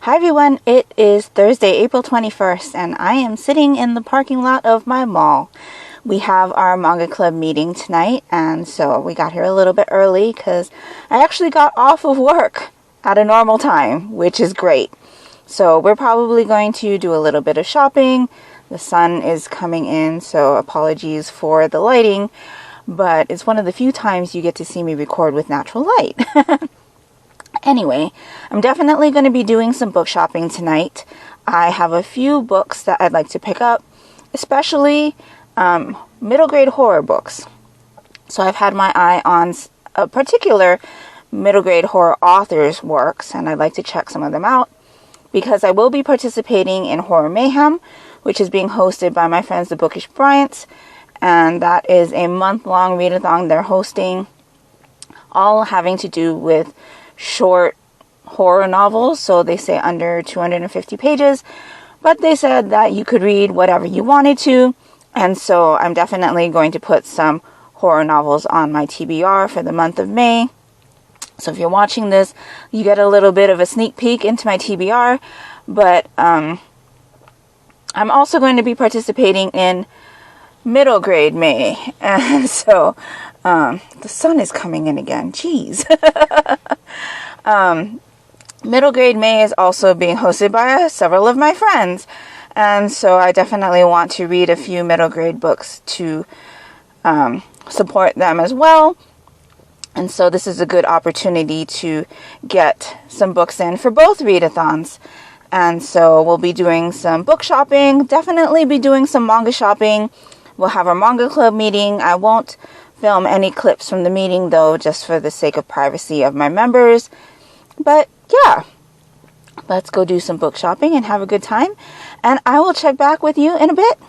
Hi everyone, it is Thursday, April 21st, and I am sitting in the parking lot of my mall. We have our manga club meeting tonight, and so we got here a little bit early because I actually got off of work at a normal time, which is great. So we're probably going to do a little bit of shopping. The sun is coming in, so apologies for the lighting, but it's one of the few times you get to see me record with natural light. Anyway, I'm definitely going to be doing some book shopping tonight. I have a few books that I'd like to pick up, especially middle grade horror books. So I've had my eye on a particular middle grade horror author's works, and I'd like to check some of them out because I will be participating in Horror Mayhem, which is being hosted by my friends the Bookish Bryants, and that is a month-long readathon they're hosting, all having to do with short horror novels. So they say under 250 pages, but they said that you could read whatever you wanted to, and so I'm definitely going to put some horror novels on my TBR for the month of May. So if you're watching this, you get a little bit of a sneak peek into my TBR, but I'm also going to be participating in middle grade May, and so the sun is coming in again. Jeez. Middle grade May is also being hosted by several of my friends, and so I definitely want to read a few middle grade books to support them as well. And so this is a good opportunity to get some books in for both readathons. And so we'll be doing some book shopping, definitely be doing some manga shopping. We'll have our manga club meeting. I won't film any clips from the meeting though, just for the sake of privacy of my members. But yeah, let's go do some book shopping and have a good time. And I will check back with you in a bit.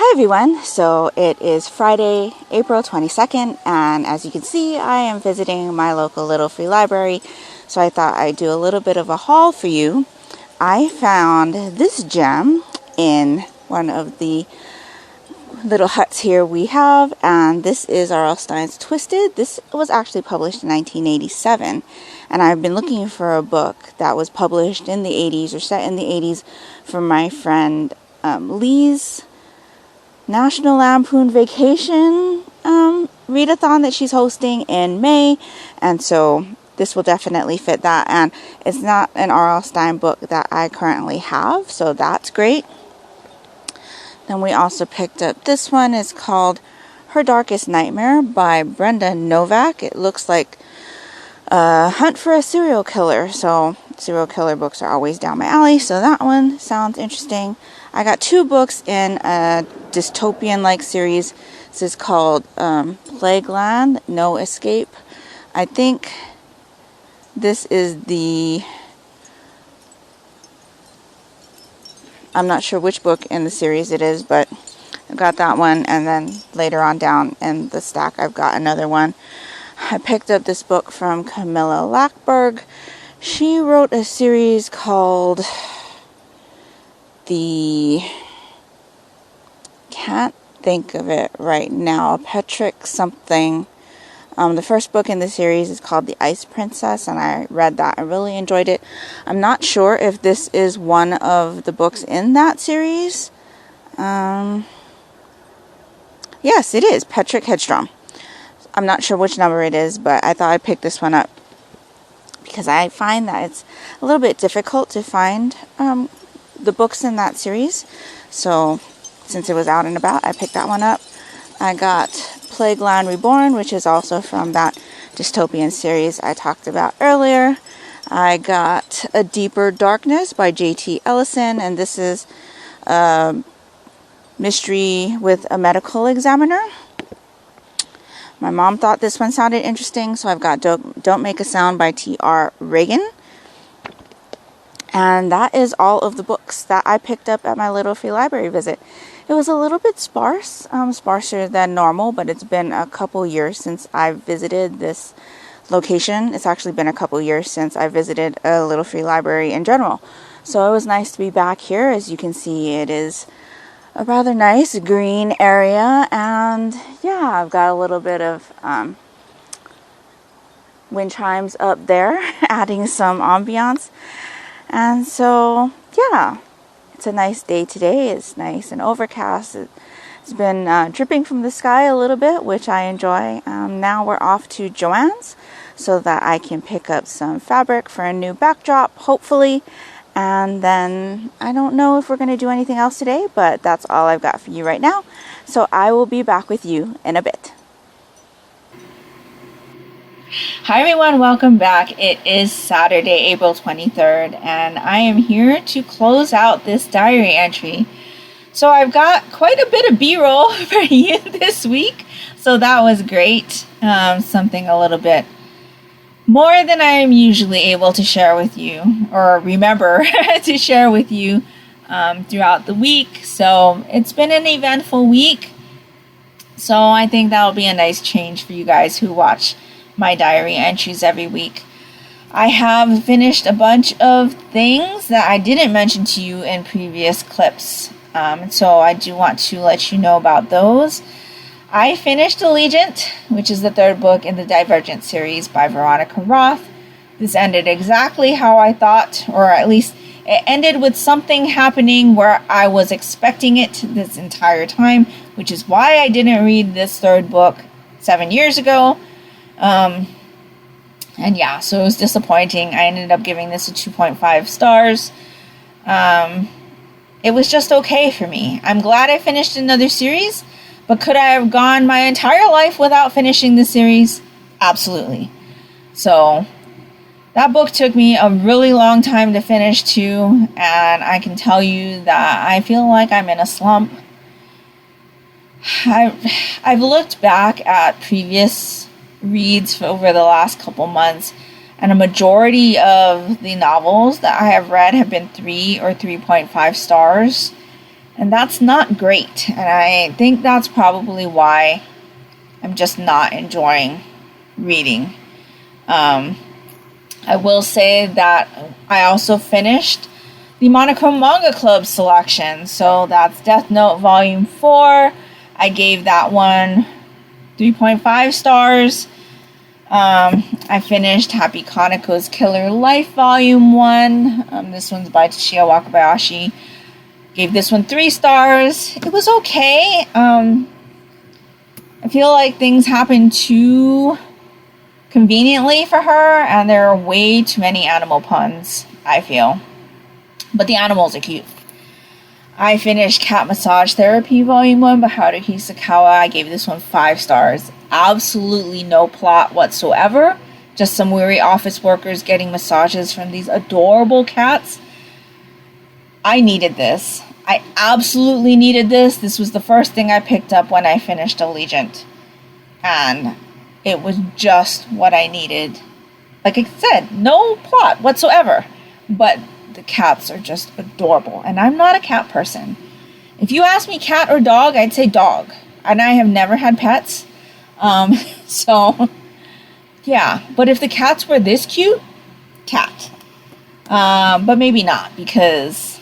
Hi everyone, so it is Friday, April 22nd, and as you can see, I am visiting my local little free library, so I thought I'd do a little bit of a haul for you. I found this gem in one of the little huts here we have, and this is R.L. Stine's Twisted. This was actually published in 1987, and I've been looking for a book that was published in the 80s or set in the 80s from my friend Lee's National Lampoon Vacation readathon that she's hosting in May, and so this will definitely fit that. And it's not an R.L. Stine book that I currently have, so that's great. Then we also picked up this one. It's called Her Darkest Nightmare by Brenda Novak. It looks like a hunt for a serial killer, so serial killer books are always down my alley, so that one sounds interesting. I got two books in a dystopian-like series. This is called Plagueland, No Escape. I think this is I'm not sure which book in the series it is, but I've got that one, and then later on down in the stack I've got another one. I picked up this book from Camilla Lackberg. She wrote a series called can't think of it right now, Petrick something. The first book in the series is called The Ice Princess, and I read that. I really enjoyed it. I'm not sure if this is one of the books in that series. Yes, it is, Petrick Headstrong. I'm not sure which number it is, but I thought I'd pick this one up because I find that it's a little bit difficult to find the books in that series. So since it was out and about, I picked that one up. I got Plagueland Reborn, which is also from that dystopian series I talked about earlier. I got A Deeper Darkness by J.T. Ellison, and this is a mystery with a medical examiner. My mom thought this one sounded interesting, so I've got Don't Make a Sound by T.R. Reagan. And that is all of the books that I picked up at my little free library visit. It was a little bit sparse, sparser than normal, but it's been a couple years since I visited this location. It's actually been a couple years since I visited a little free library in general. So it was nice to be back here. As you can see, it is a rather nice green area, and yeah, I've got a little bit of wind chimes up there, adding some ambiance. And so, yeah, it's a nice day today. It's nice and overcast. It's been dripping from the sky a little bit, which I enjoy. Now we're off to Joann's so that I can pick up some fabric for a new backdrop, hopefully. And then I don't know if we're going to do anything else today, but that's all I've got for you right now. So I will be back with you in a bit. Hi everyone, welcome back. It is Saturday, April 23rd, and I am here to close out this diary entry. So I've got quite a bit of B-roll for you this week, so that was great. Something a little bit more than I am usually able to share with you, or remember to share with you throughout the week. So it's been an eventful week, so I think that'll be a nice change for you guys who watch my diary entries every week. I have finished a bunch of things that I didn't mention to you in previous clips, so I do want to let you know about those. I finished Allegiant, which is the third book in the Divergent series by Veronica Roth. This ended exactly how I thought, or at least it ended with something happening where I was expecting it this entire time, which is why I didn't read this third book 7 years ago. And yeah, so it was disappointing. I ended up giving this a 2.5 stars. It was just okay for me. I'm glad I finished another series, but could I have gone my entire life without finishing the series? Absolutely. So that book took me a really long time to finish too, and I can tell you that I feel like I'm in a slump. I've looked back at previous reads over the last couple months, and a majority of the novels that I have read have been 3 or 3.5 stars. And that's not great. And I think that's probably why I'm just not enjoying reading. I will say that I also finished the Monochrome Manga Club selection. So that's Death Note Volume 4. I gave that one 3.5 stars. I finished Happy Kaneko's Killer Life Volume 1. This one's by Toshio Wakabayashi. Gave this one 3 stars. It was okay. I feel like things happen too conveniently for her, and there are way too many animal puns, I feel. But the animals are cute. I finished Cat Massage Therapy Volume 1 by Haruhi Sakawa. I gave this one 5 stars. Absolutely no plot whatsoever. Just some weary office workers getting massages from these adorable cats. I needed this. I absolutely needed this. This was the first thing I picked up when I finished Allegiant. And it was just what I needed. Like I said, no plot whatsoever. But the cats are just adorable. And I'm not a cat person. If you ask me cat or dog, I'd say dog. And I have never had pets. So, yeah. But if the cats were this cute, cat. But maybe not, because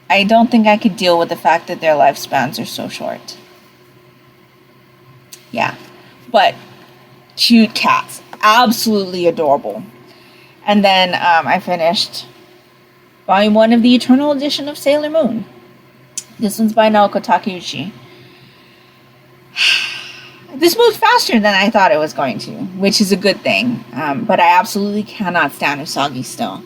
I don't think I could deal with the fact that their lifespans are so short. Yeah. But cute cats. Absolutely adorable. And then I finished Volume 1 of the Eternal Edition of Sailor Moon. This one's by Naoko Takeuchi. This moved faster than I thought it was going to, which is a good thing. But I absolutely cannot stand Usagi still.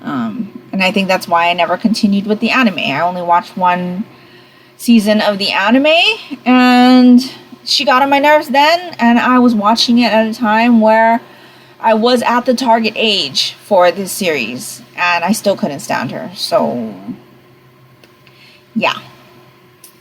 And I think that's why I never continued with the anime. I only watched one season of the anime, and she got on my nerves then, and I was watching it at a time where I was at the target age for this series, and I still couldn't stand her. So, yeah.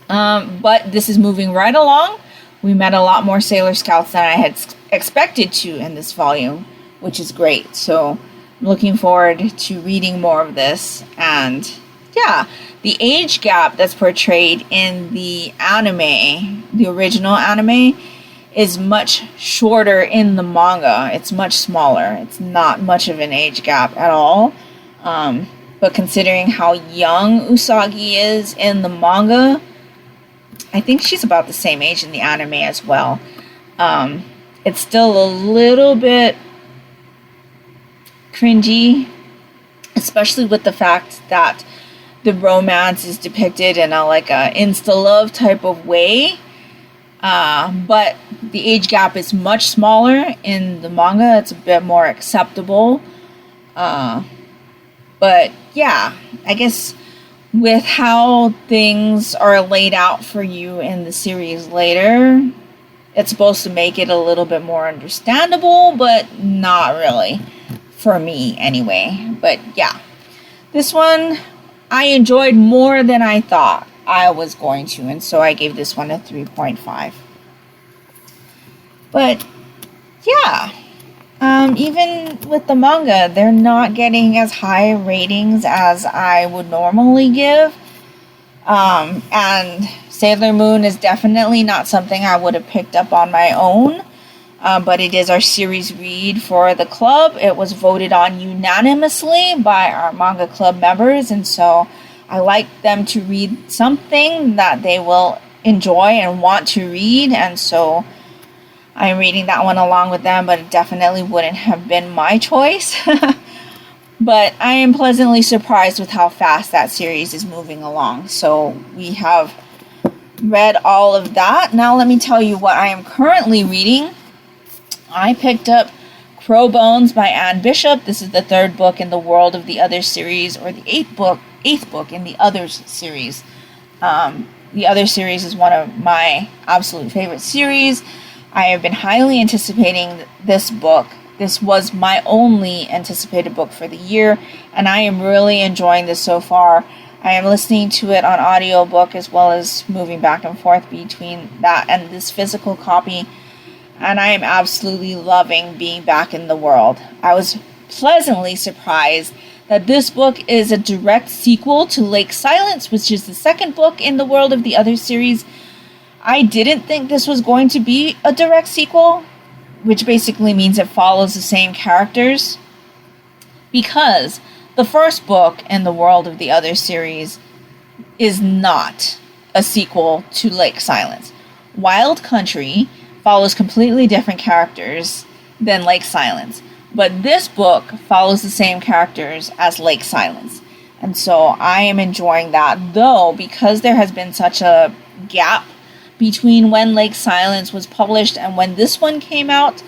But this is moving right along. We met a lot more Sailor Scouts than I had expected to in this volume, which is great. So, I'm looking forward to reading more of this. And, yeah, the age gap that's portrayed in the anime, the original anime, is much shorter in the manga. It's much smaller. It's not much of an age gap at all. But considering how young Usagi is in the manga, I think she's about the same age in the anime as well. It's still a little bit cringy, especially with the fact that the romance is depicted in a insta-love type of way. But the age gap is much smaller in the manga. It's a bit more acceptable. But yeah, I guess with how things are laid out for you in the series later, it's supposed to make it a little bit more understandable, but not really. For me, anyway. But yeah, this one I enjoyed more than I thought I was going to, and so I gave this one a 3.5. But yeah, even with the manga, they're not getting as high ratings as I would normally give. And Sailor Moon is definitely not something I would have picked up on my own. But it is our series read for the club. It was voted on unanimously by our manga club members, and so I like them to read something that they will enjoy and want to read, and so I'm reading that one along with them, but it definitely wouldn't have been my choice. But I am pleasantly surprised with how fast that series is moving along. So we have read all of that. Now let me tell you what I am currently reading. I picked up Crow Bones by Anne Bishop. This is the 3rd book in the World of the Others series, or the 8th book in the Others series. The Others series is one of my absolute favorite series. I have been highly anticipating this book. This was my only anticipated book for the year, and I am really enjoying this so far. I am listening to it on audiobook as well as moving back and forth between that and this physical copy, and I am absolutely loving being back in the world. I was pleasantly surprised that this book is a direct sequel to Lake Silence, which is the second book in the World of the Other series. I didn't think this was going to be a direct sequel, which basically means it follows the same characters, because the first book in the World of the Other series is not a sequel to Lake Silence. Wild Country follows completely different characters than Lake Silence, but this book follows the same characters as Lake Silence. And so I am enjoying that, though, because there has been such a gap between when Lake Silence was published and when this one came out.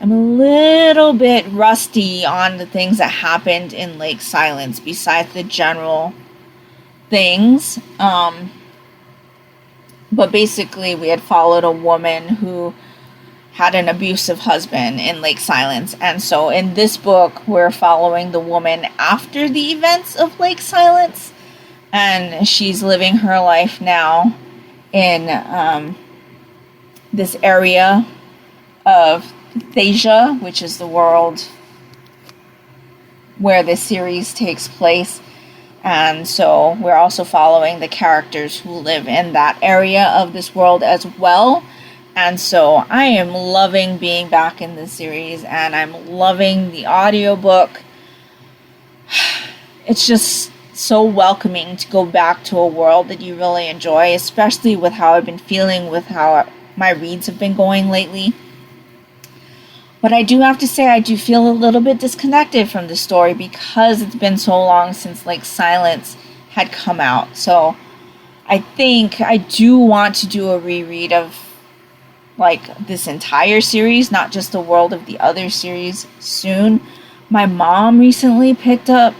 I'm a little bit rusty on the things that happened in Lake Silence besides the general things. But basically, we had followed a woman who had an abusive husband in Lake Silence. And so in this book, we're following the woman after the events of Lake Silence. And she's living her life now in this area of Thasia, which is the world where this series takes place. And so we're also following the characters who live in that area of this world as well. And so I am loving being back in this series, and I'm loving the audiobook. It's just so welcoming to go back to a world that you really enjoy, especially with how I've been feeling with how my reads have been going lately. But I do have to say, I do feel a little bit disconnected from the story because it's been so long since Lake Silence had come out. So I think I do want to do a reread of like this entire series, not just the World of the Other series, soon. My mom recently picked up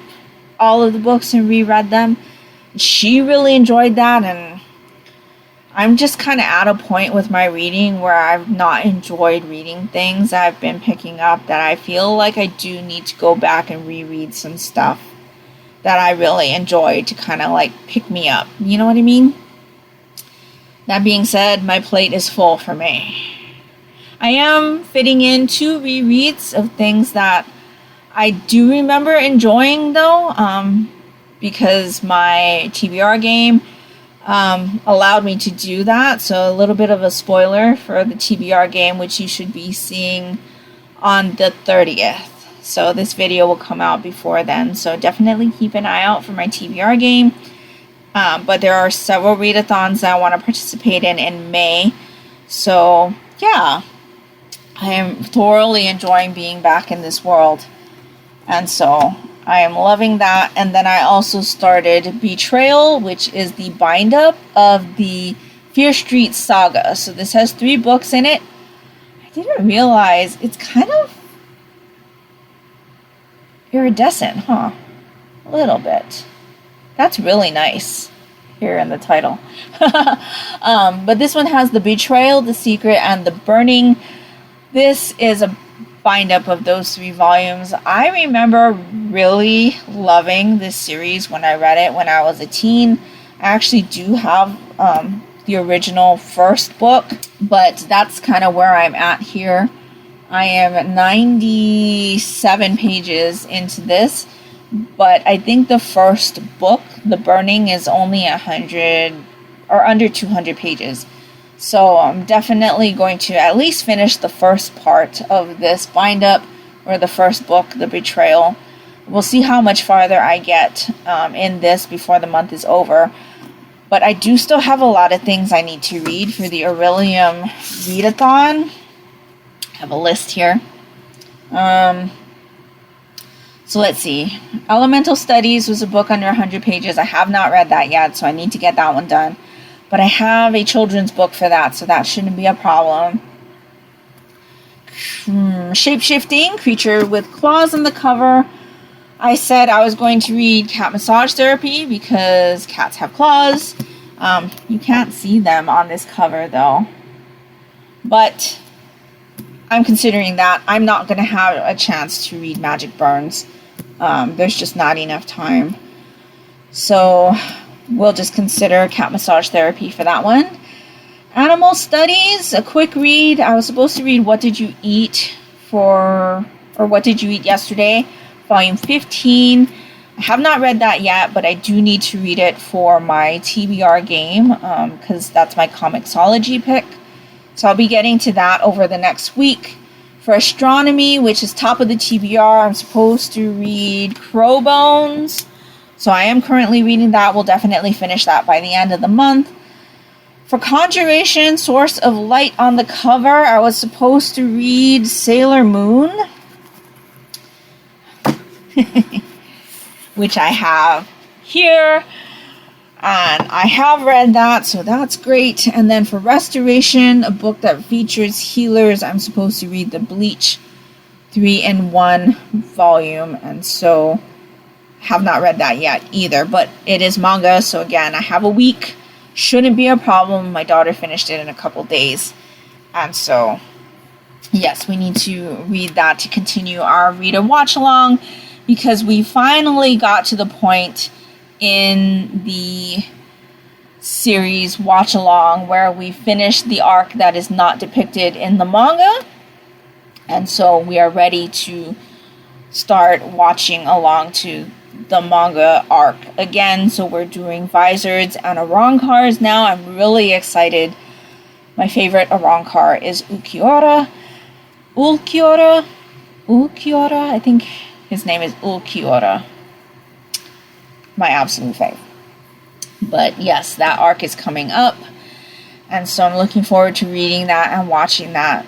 all of the books and reread them. She really enjoyed that, and I'm just kind of at a point with my reading where I've not enjoyed reading things I've been picking up, that I feel like I do need to go back and reread some stuff that I really enjoyed to kind of like pick me up. You know what I mean? That being said, my plate is full for me. I am fitting in 2 rereads of things that I do remember enjoying, though, because my TBR game allowed me to do that. So a little bit of a spoiler for the TBR game, which you should be seeing on the 30th. So this video will come out before then. So definitely keep an eye out for my TBR game. But there are several readathons that I want to participate in May. So yeah, I am thoroughly enjoying being back in this world. And so I am loving that. And then I also started Betrayal, which is the bind-up of the Fear Street saga. So this has 3 books in it. I didn't realize it's kind of iridescent, huh? A little bit. That's really nice here in the title. But this one has the Betrayal, the Secret, and the Burning. This is a bind-up of those 3 volumes. I remember really loving this series when I read it when I was a teen. I actually do have the original first book, but that's kind of where I'm at here. I am 97 pages into this, but I think the first book, The Burning, is only 100 or under 200 pages. So I'm definitely going to at least finish the first part of this bind-up, or the first book, The Betrayal. We'll see how much farther I get in this before the month is over. But I do still have a lot of things I need to read for the Aurelium Readathon. I have a list here. So let's see. Elemental Studies was a book under 100 pages. I have not read that yet, so I need to get that one done. But I have a children's book for that, so that shouldn't be a problem. Shape-shifting, Creature with Claws on the cover. I said I was going to read Cat Massage Therapy because cats have claws. You can't see them on this cover, though. But I'm considering that. I'm not going to have a chance to read Magic Burns. There's just not enough time. So we'll just consider Cat Massage Therapy for that one. Animal Studies, a quick read. I was supposed to read What Did You Eat What Did You Eat Yesterday, Volume 15. I have not read that yet, but I do need to read it for my TBR game, because that's my Comixology pick. So I'll be getting to that over the next week. For astronomy, which is top of the TBR, I'm supposed to read Crowbones. So I am currently reading that. We'll definitely finish that by the end of the month. For conjuration, source of light on the cover, I was supposed to read Sailor Moon, which I have here. And I have read that, so that's great. And then for restoration, a book that features healers, I'm supposed to read the Bleach 3-in-1 volume. And so have not read that yet either. But it is manga, so again, I have a week. Shouldn't be a problem. My daughter finished it in a couple days. And so, yes, we need to read that to continue our read and watch along. Because we finally got to the point in the series watch along where we finished the arc that is not depicted in the manga, and so we are ready to start watching along to the manga arc again. So we're doing Vizards and Arrancars now. I'm really excited. My favorite Arrancar is Ulquiorra, I think his name is Ulquiorra. My absolute fave. But yes, that arc is coming up, and so I'm looking forward to reading that and watching that.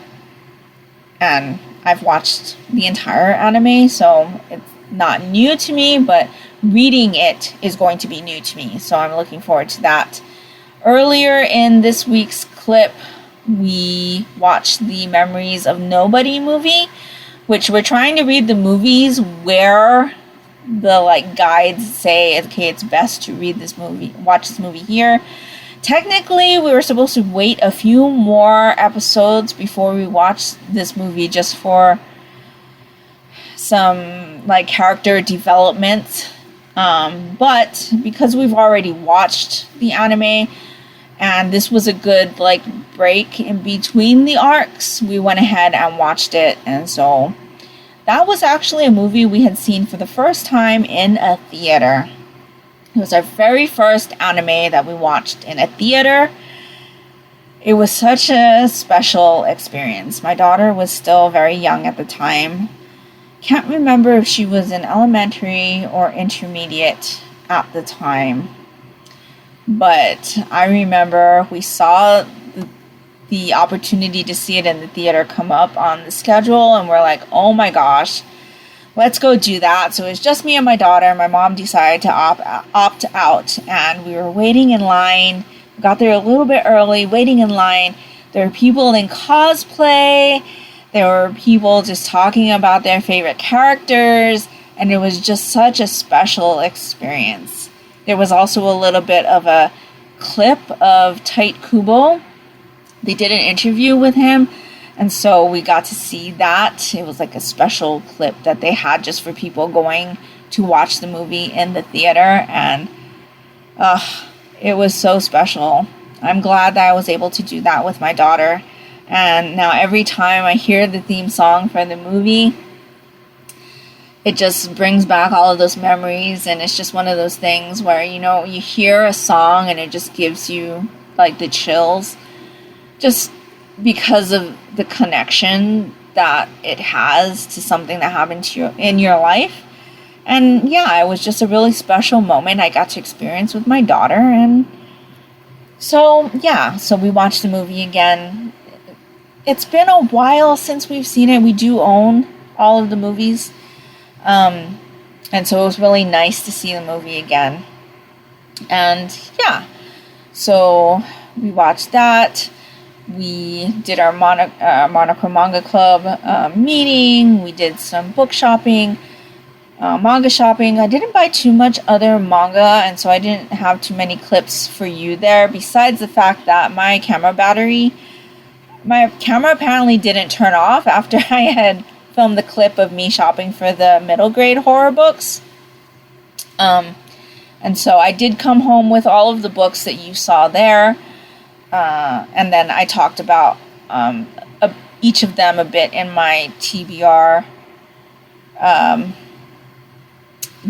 And I've watched the entire anime, so it's not new to me, but reading it is going to be new to me, so I'm looking forward to that. Earlier in this week's clip, we watched the Memories of Nobody movie, which we're trying to read the movies where the guides say, okay, it's best to watch this movie here. Technically, we were supposed to wait a few more episodes before we watched this movie, just for some character development. But because we've already watched the anime, and this was a good break in between the arcs, we went ahead and watched it. And so that was actually a movie we had seen for the first time in a theater. It was our very first anime that we watched in a theater. It was such a special experience. My daughter was still very young at the time. Can't remember if she was in elementary or intermediate at the time. But I remember we saw the opportunity to see it in the theater come up on the schedule, and we're like, oh my gosh, let's go do that. So it was just me and my daughter. My mom decided to opt out, and we were waiting in line. We got there a little bit early, waiting in line. There were people in cosplay. There were people just talking about their favorite characters, and it was just such a special experience. There was also a little bit of a clip of Tite Kubo. They did an interview with him, and so we got to see that. It was a special clip that they had just for people going to watch the movie in the theater, and it was so special. I'm glad that I was able to do that with my daughter, and now every time I hear the theme song for the movie, it just brings back all of those memories, and it's just one of those things where, you hear a song and it just gives you the chills, just because of the connection that it has to something that happened to you in your life. And yeah, it was just a really special moment I got to experience with my daughter. And so we watched the movie again. It's been a while since we've seen it. We do own all of the movies, and so it was really nice to see the movie again. And so we watched that. We did our Monochrome Manga Club meeting. We did some book shopping, manga shopping. I didn't buy too much other manga, and so I didn't have too many clips for you there, besides the fact that my camera apparently didn't turn off after I had filmed the clip of me shopping for the middle grade horror books. And so I did come home with all of the books that you saw there. And then I talked about each of them a bit in my TBR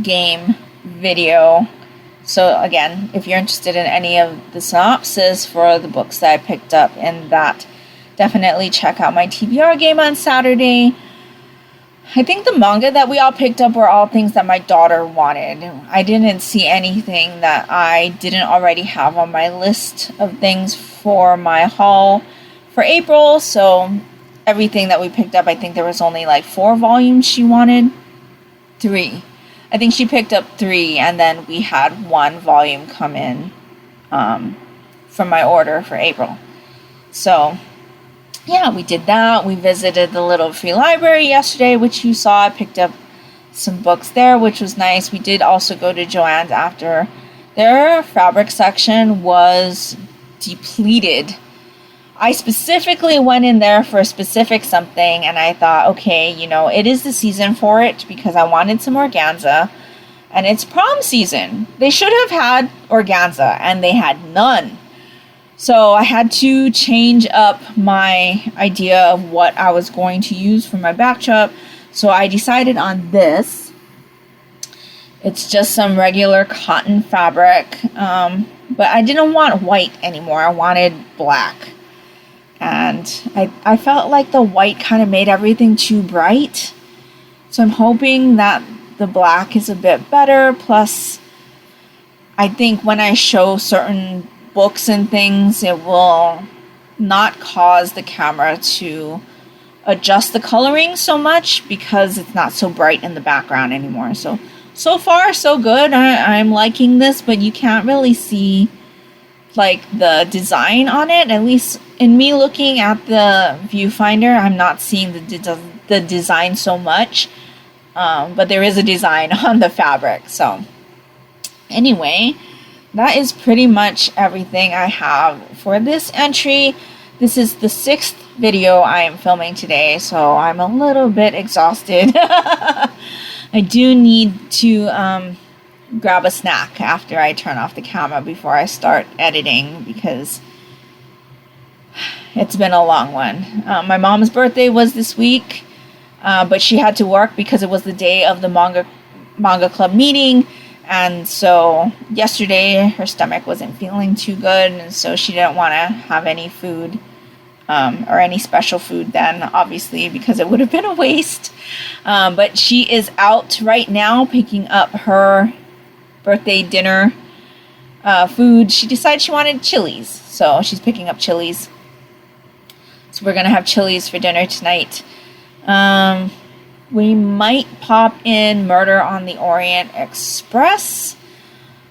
game video. So again, if you're interested in any of the synopsis for the books that I picked up in that, definitely check out my TBR game on Saturday. I think the manga that we all picked up were all things that my daughter wanted. I didn't see anything that I didn't already have on my list of things for my haul for April. So everything that we picked up, I think there was only like 4 volumes she wanted. 3. I think she picked up 3, and then we had 1 volume come in from my order for April. So yeah, we did that. We visited the little free library yesterday, which you saw. I picked up some books there, which was nice. We did also go to Joann's after. Their fabric section was depleted. I specifically went in there for a specific something, and I thought, okay, it is the season for it because I wanted some organza, and it's prom season. They should have had organza, and they had none. So I had to change up my idea of what I was going to use for my backdrop. So I decided on this. It's just some regular cotton fabric. But I didn't want white anymore. I wanted black. And I felt like the white kind of made everything too bright. So I'm hoping that the black is a bit better. Plus, I think when I show certain books and things, it will not cause the camera to adjust the coloring so much because it's not so bright in the background anymore. So far so good. I'm liking this, but you can't really see like the design on it. At least in me looking at the viewfinder, I'm not seeing the design so much, but there is a design on the fabric. So anyway, that is pretty much everything I have for this entry. This is the 6th video I am filming today, so I'm a little bit exhausted. I do need to grab a snack after I turn off the camera before I start editing because it's been a long one. My mom's birthday was this week, but she had to work because it was the day of the manga club meeting. And so yesterday her stomach wasn't feeling too good, and so she didn't want to have any food or any special food then, obviously, because it would have been a waste. But she is out right now picking up her birthday dinner food. She decided she wanted chilies, so she's picking up chilies. So we're going to have chilies for dinner tonight. We might pop in Murder on the Orient Express.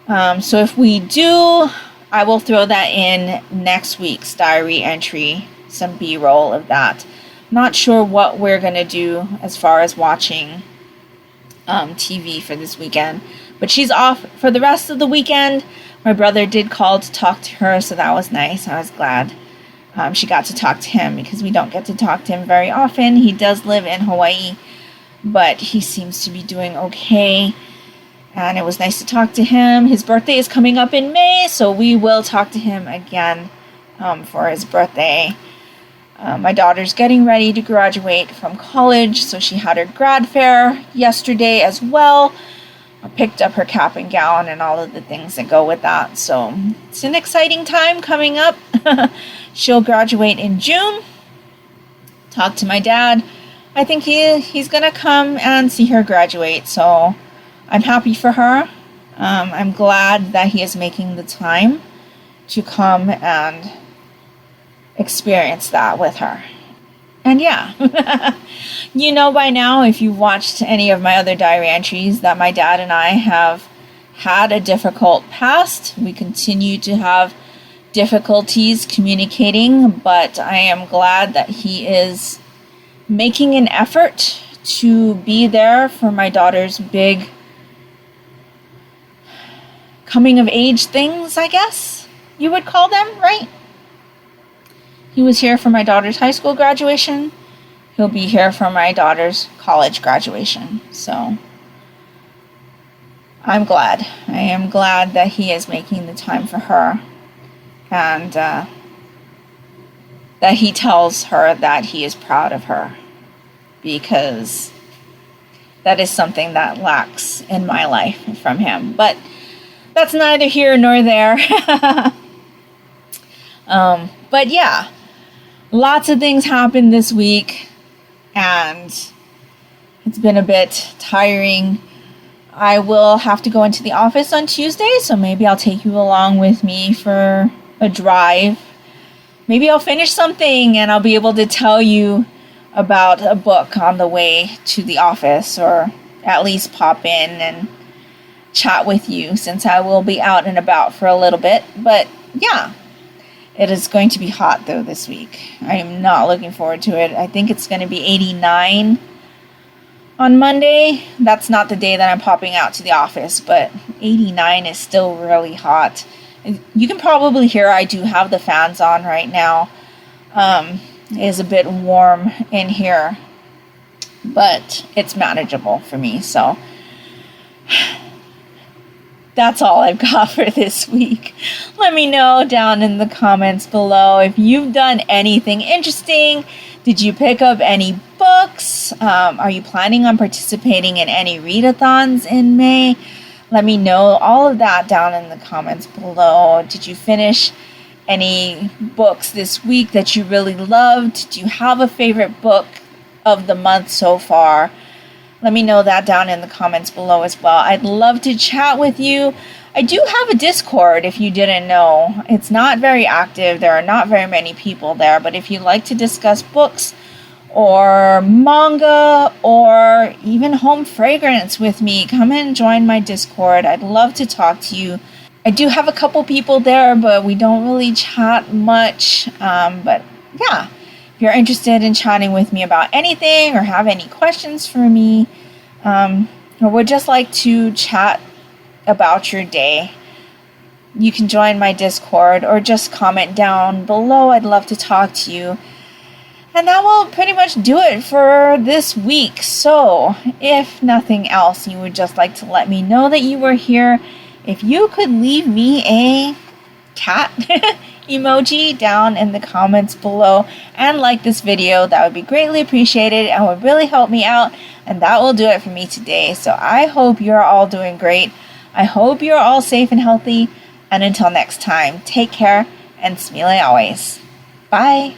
So if we do, I will throw that in next week's diary entry, some B-roll of that. Not sure what we're going to do as far as watching TV for this weekend. But she's off for the rest of the weekend. My brother did call to talk to her, so that was nice. I was glad she got to talk to him because we don't get to talk to him very often. He does live in Hawaii, but he seems to be doing okay, and it was nice to talk to him. His birthday is coming up in May, so we will talk to him again for his birthday. My daughter's getting ready to graduate from college, so she had her grad fair yesterday as well. I picked up her cap and gown and all of the things that go with that, so it's an exciting time coming up. She'll graduate in June. Talk to my dad. I think he's going to come and see her graduate, so I'm happy for her. I'm glad that he is making the time to come and experience that with her. And yeah, by now, if you've watched any of my other diary entries, that my dad and I have had a difficult past. We continue to have difficulties communicating, but I am glad that he is making an effort to be there for my daughter's big coming of age things, I guess you would call them, right? He was here for my daughter's high school graduation. He'll be here for my daughter's college graduation. So I'm glad. I am glad that he is making the time for her, and that he tells her that he is proud of her, because that is something that lacks in my life from him. But that's neither here nor there. But yeah, lots of things happened this week, and it's been a bit tiring. I will have to go into the office on Tuesday, so maybe I'll take you along with me for a drive. Maybe I'll finish something and I'll be able to tell you about a book on the way to the office, or at least pop in and chat with you, since I will be out and about for a little bit. But yeah, it is going to be hot though this week. I am not looking forward to it. I think it's going to be 89 on Monday. That's not the day that I'm popping out to the office, but 89 is still really hot. You can probably hear I do have the fans on right now. It is a bit warm in here, but it's manageable for me. So that's all I've got for this week. Let me know down in the comments below if you've done anything interesting. Did you pick up any books? Are you planning on participating in any readathons in May? Let me know all of that down in the comments below. Did you finish any books this week that you really loved? Do you have a favorite book of the month so far? Let me know that down in the comments below as well. I'd love to chat with you. I do have a Discord, if you didn't know. It's not very active. There are not very many people there. But if you'd like to discuss books or manga or even home fragrance with me, come and join my Discord. I'd love to talk to you. I do have a couple people there, but we don't really chat much. But yeah, if you're interested in chatting with me about anything or have any questions for me, or would just like to chat about your day, you can join my Discord or just comment down below. I'd love to talk to you. And that will pretty much do it for this week. So, if nothing else, you would just like to let me know that you were here. If you could leave me a cat emoji down in the comments below and like this video, that would be greatly appreciated and would really help me out. And that will do it for me today. So I hope you're all doing great. I hope you're all safe and healthy. And until next time, take care and smile always. Bye.